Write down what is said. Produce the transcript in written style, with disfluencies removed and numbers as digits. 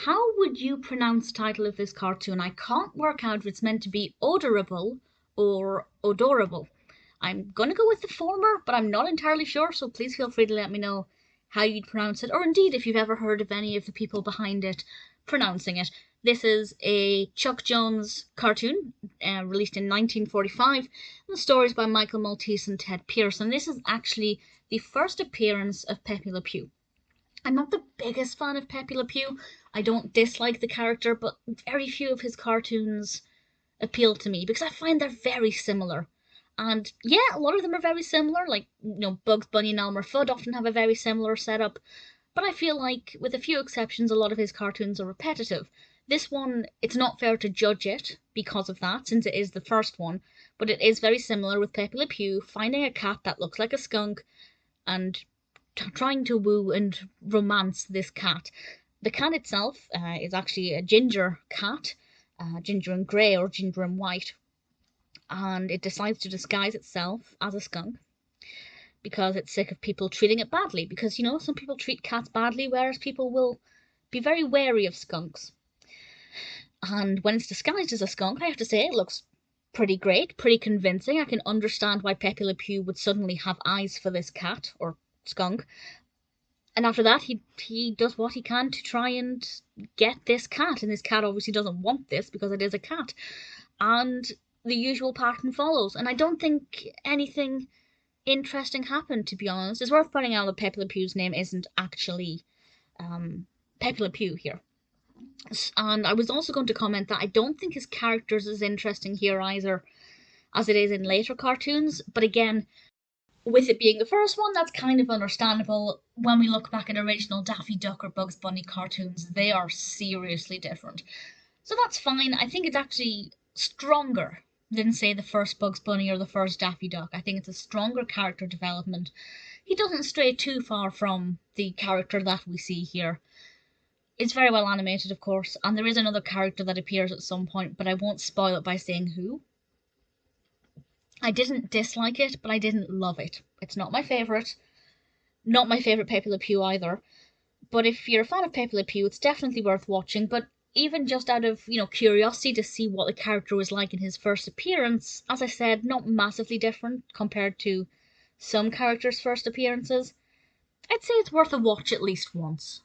How would you pronounce the title of this cartoon? I can't work out if it's meant to be Odor-Able or Odor-Able. I'm gonna go with the former, but I'm not entirely sure, so please feel free to let me know how you'd pronounce it, or indeed if you've ever heard of any of the people behind it pronouncing it. This is a Chuck Jones cartoon, released in 1945, and the story is by Michael Maltese and Ted Pierce, and this is actually the first appearance of Pepe le Pew. I'm not the biggest fan of Pepe le Pew. I don't dislike the character, but very few of his cartoons appeal to me because I find they're very similar. And yeah, a lot of them are very similar, like, Bugs Bunny and Elmer Fudd often have a very similar setup, but I feel like, with a few exceptions, a lot of his cartoons are repetitive. This one, it's not fair to judge it because of that, since it is the first one, but it is very similar, with Pepe le Pew finding a cat that looks like a skunk and trying to woo and romance this cat. The cat itself is actually a ginger cat, ginger and grey or ginger and white, and it decides to disguise itself as a skunk because it's sick of people treating it badly. Because, some people treat cats badly, whereas people will be very wary of skunks. And when it's disguised as a skunk, I have to say it looks pretty great, pretty convincing. I can understand why Pepe le Pew would suddenly have eyes for this cat, or skunk. And after that, he does what he can to try and get this cat. And this cat obviously doesn't want this because it is a cat. And the usual pattern follows. And I don't think anything interesting happened, to be honest. It's worth pointing out that Pepe le Pew's name isn't actually Pepe le Pew here. And I was also going to comment that I don't think his character's as interesting here either as it is in later cartoons. But again, with it being the first one, that's kind of understandable. When we look back at original Daffy Duck or Bugs Bunny cartoons, they are seriously different. So that's fine. I think it's actually stronger than, say, the first Bugs Bunny or the first Daffy Duck. I think it's a stronger character development. He doesn't stray too far from the character that we see here. It's very well animated, of course, and there is another character that appears at some point, but I won't spoil it by saying who. I didn't dislike it, but I didn't love it. It's not my favourite. Not my favourite Pepe le Pew either. But if you're a fan of Pepe le Pew, it's definitely worth watching. But even just out of, curiosity to see what the character was like in his first appearance, as I said, not massively different compared to some characters' first appearances, I'd say it's worth a watch at least once.